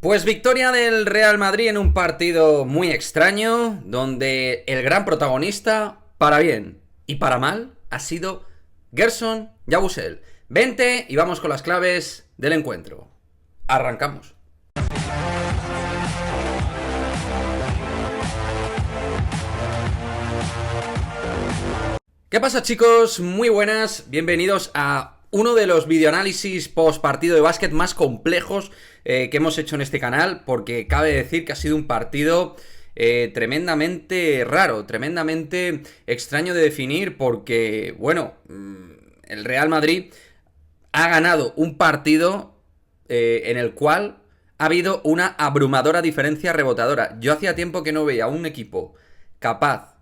Pues victoria del Real Madrid en un partido muy extraño, donde el gran protagonista, para bien y para mal, ha sido Gerson Yabusel. Vente y vamos con las claves del encuentro. Arrancamos. ¿Qué pasa, chicos? Muy buenas, bienvenidos a uno de los videoanálisis post partido de básquet más complejos que hemos hecho en este canal, porque cabe decir que ha sido un partido tremendamente raro, tremendamente extraño de definir, porque, bueno, el Real Madrid ha ganado un partido en el cual ha habido una abrumadora diferencia rebotadora. Yo hacía tiempo que no veía un equipo capaz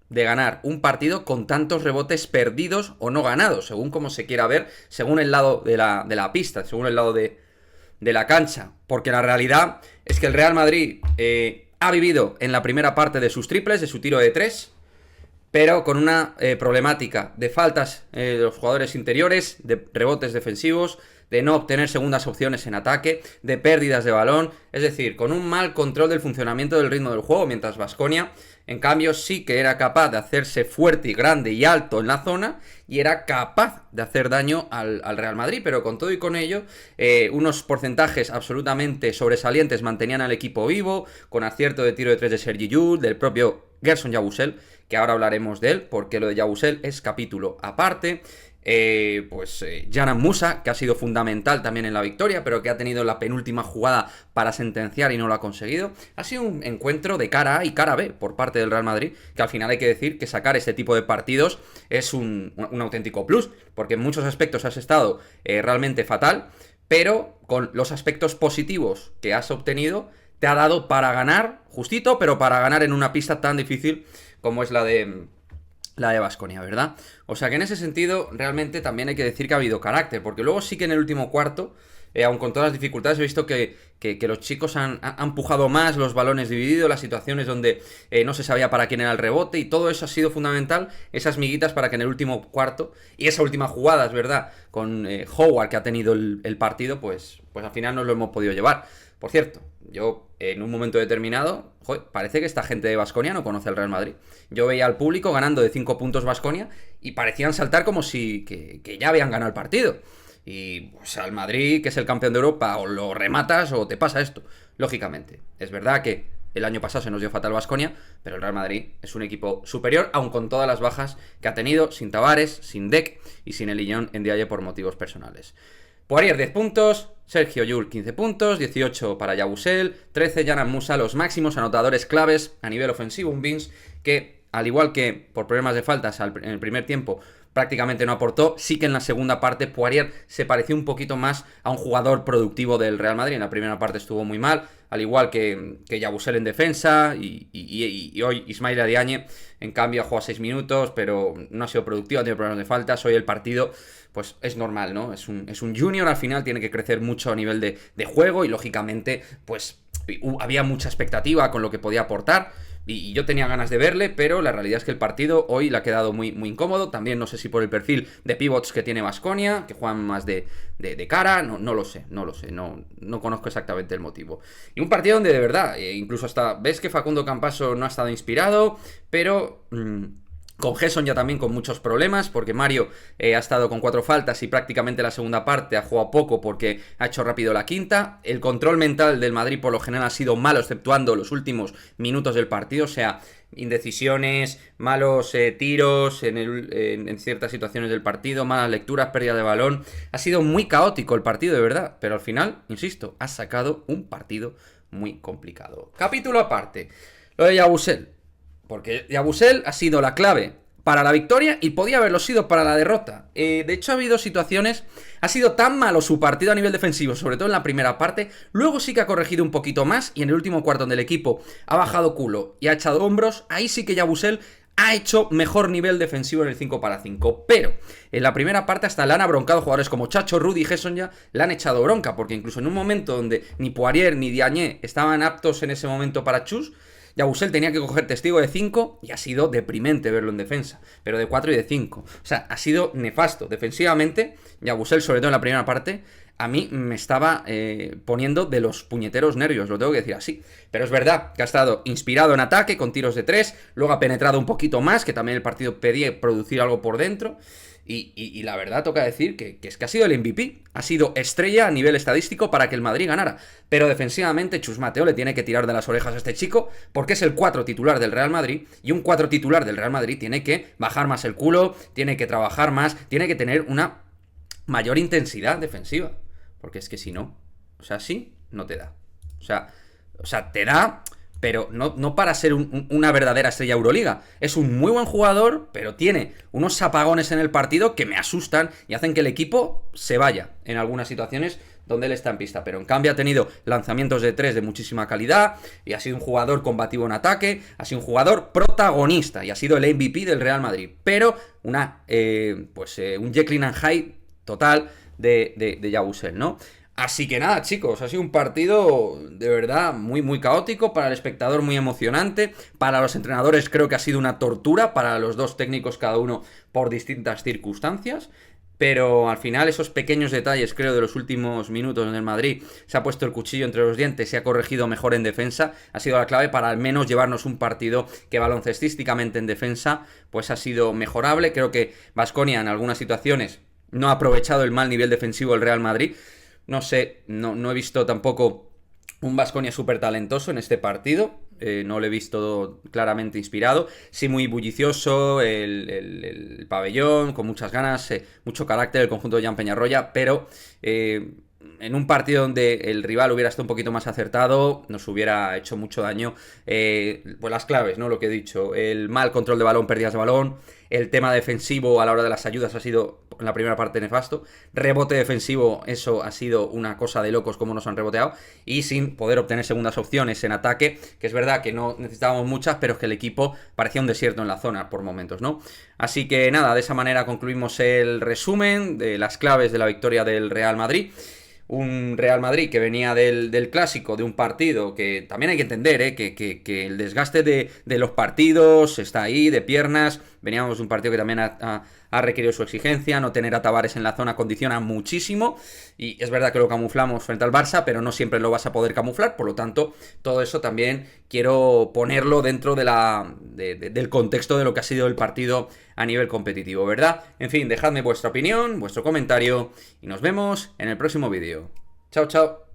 de ganar un partido con tantos rebotes perdidos o no ganados, según como se quiera ver, según el lado de la pista, según el lado de la cancha. Porque la realidad es que el Real Madrid ha vivido en la primera parte de sus triples, de su tiro de 3, pero con una problemática de faltas de los jugadores interiores, de rebotes defensivos, de no obtener segundas opciones en ataque, de pérdidas de balón, es decir, con un mal control del funcionamiento del ritmo del juego, mientras Baskonia, en cambio, sí que era capaz de hacerse fuerte y grande y alto en la zona y era capaz de hacer daño al Real Madrid, pero con todo y con ello, unos porcentajes absolutamente sobresalientes mantenían al equipo vivo, con acierto de tiro de 3 de Sergi Llull, del propio Gerson Yabusel, que ahora hablaremos de él, porque lo de Yabusel es capítulo aparte. Djanan Musa, que ha sido fundamental también en la victoria, pero que ha tenido la penúltima jugada para sentenciar y no lo ha conseguido. Ha sido un encuentro de cara A y cara B por parte del Real Madrid, que al final hay que decir que sacar este tipo de partidos es un auténtico plus, porque en muchos aspectos has estado realmente fatal, pero con los aspectos positivos que has obtenido te ha dado para ganar, justito, pero para ganar en una pista tan difícil como es la de Baskonia, ¿verdad? O sea que en ese sentido realmente también hay que decir que ha habido carácter, porque luego sí que en el último cuarto, aun con todas las dificultades, he visto que los chicos han empujado más los balones divididos, las situaciones donde no se sabía para quién era el rebote, y todo eso ha sido fundamental, esas miguitas para que en el último cuarto, y esa última jugada, es verdad, con Howard, que ha tenido el partido, pues al final nos lo hemos podido llevar. Por cierto, yo en un momento determinado, parece que esta gente de Baskonia no conoce al Real Madrid. Yo veía al público ganando de 5 puntos Baskonia y parecían saltar como si que ya habían ganado el partido. Y pues al Madrid, que es el campeón de Europa, o lo rematas o te pasa esto. Lógicamente, es verdad que el año pasado se nos dio fatal Baskonia, pero el Real Madrid es un equipo superior, aun con todas las bajas que ha tenido, sin Tavares, sin Dec y sin Eliñón Ndiaye por motivos personales. Poirier 10 puntos, Sergi Llull 15 puntos, 18 para Yabusel, 13 Djanan Musa, los máximos anotadores claves a nivel ofensivo. Un Vince que, al igual que por problemas de faltas en el primer tiempo, prácticamente no aportó. Sí que en la segunda parte Poirier se pareció un poquito más a un jugador productivo del Real Madrid. En la primera parte estuvo muy mal, al igual que Yabusel en defensa, y hoy Ismaila Diagne, en cambio, ha jugado 6 minutos, pero no ha sido productivo, ha tenido problemas de faltas. Hoy el partido, pues es normal, ¿no? Es un junior, al final tiene que crecer mucho a nivel de juego, y lógicamente, pues había mucha expectativa con lo que podía aportar. Y yo tenía ganas de verle, pero la realidad es que el partido hoy le ha quedado muy, muy incómodo. También no sé si por el perfil de pivots que tiene Baskonia, que juegan más de cara, no lo sé, no conozco exactamente el motivo. Y un partido donde de verdad, incluso hasta ves que Facundo Campaso no ha estado inspirado, pero con Gerson ya también con muchos problemas, porque Mario ha estado con 4 faltas y prácticamente la segunda parte ha jugado poco porque ha hecho rápido la quinta. El control mental del Madrid por lo general ha sido malo, exceptuando los últimos minutos del partido, o sea, indecisiones, malos tiros en ciertas situaciones del partido, malas lecturas, pérdida de balón. Ha sido muy caótico el partido, de verdad, pero al final, insisto, ha sacado un partido muy complicado. Capítulo aparte, lo de Yabusel. Porque Yabusel ha sido la clave para la victoria y podía haberlo sido para la derrota. De hecho, ha habido situaciones. Ha sido tan malo su partido a nivel defensivo, sobre todo en la primera parte. Luego sí que ha corregido un poquito más, y en el último cuarto, donde el equipo ha bajado culo y ha echado hombros, ahí sí que Yabusel ha hecho mejor nivel defensivo en el 5 para 5. Pero en la primera parte hasta le han abroncado jugadores como Chacho, Rudy y Gerson. Ya le han echado bronca, porque incluso en un momento donde ni Poirier ni Diagne estaban aptos en ese momento para chus, Yabusel tenía que coger testigo de 5 y ha sido deprimente verlo en defensa, pero de 4 y de 5. O sea, ha sido nefasto. Defensivamente, Yabusel, sobre todo en la primera parte, a mí me estaba poniendo de los puñeteros nervios, lo tengo que decir así. Pero es verdad que ha estado inspirado en ataque, con tiros de 3, luego ha penetrado un poquito más, que también el partido pedía producir algo por dentro. Y la verdad toca decir que es que ha sido el MVP, ha sido estrella a nivel estadístico para que el Madrid ganara. Pero defensivamente Chus Mateo le tiene que tirar de las orejas a este chico, porque es el 4 titular del Real Madrid, y un 4 titular del Real Madrid tiene que bajar más el culo, tiene que trabajar más, tiene que tener una mayor intensidad defensiva. Porque es que si no, o sea, sí, no te da. O sea, te da, pero no para ser una verdadera estrella Euroliga. Es un muy buen jugador, pero tiene unos apagones en el partido que me asustan y hacen que el equipo se vaya en algunas situaciones donde él está en pista. Pero en cambio ha tenido lanzamientos de 3 de muchísima calidad y ha sido un jugador combativo en ataque, ha sido un jugador protagonista y ha sido el MVP del Real Madrid. Pero un Jekyll and Hyde total de Yabusel, ¿no? Así que nada, chicos, ha sido un partido de verdad muy, muy caótico, para el espectador muy emocionante, para los entrenadores creo que ha sido una tortura, para los dos técnicos cada uno por distintas circunstancias, pero al final esos pequeños detalles, creo, de los últimos minutos en el Madrid, se ha puesto el cuchillo entre los dientes, se ha corregido mejor en defensa, ha sido la clave para al menos llevarnos un partido que baloncestísticamente en defensa pues ha sido mejorable. Creo que Baskonia en algunas situaciones no ha aprovechado el mal nivel defensivo del Real Madrid. No sé, no he visto tampoco un Baskonia súper talentoso en este partido. No lo he visto claramente inspirado. Sí, muy bullicioso, el pabellón, con muchas ganas, mucho carácter el conjunto de Jan Peñarroya, pero en un partido donde el rival hubiera estado un poquito más acertado, nos hubiera hecho mucho daño. Pues las claves, ¿no? Lo que he dicho, el mal control de balón, pérdidas de balón, el tema defensivo a la hora de las ayudas ha sido en la primera parte nefasto, rebote defensivo, eso ha sido una cosa de locos como nos han reboteado, y sin poder obtener segundas opciones en ataque, que es verdad que no necesitábamos muchas, pero es que el equipo parecía un desierto en la zona por momentos, ¿no? Así que nada, de esa manera concluimos el resumen de las claves de la victoria del Real Madrid. Un Real Madrid que venía del clásico, de un partido que también hay que entender, que el desgaste de los partidos está ahí, de piernas. Veníamos de un partido que también ha requerido su exigencia. No tener a Tavares en la zona condiciona muchísimo. Y es verdad que lo camuflamos frente al Barça, pero no siempre lo vas a poder camuflar. Por lo tanto, todo eso también quiero ponerlo dentro del contexto de lo que ha sido el partido a nivel competitivo, ¿verdad? En fin, dejadme vuestra opinión, vuestro comentario y nos vemos en el próximo vídeo. Chao, chao.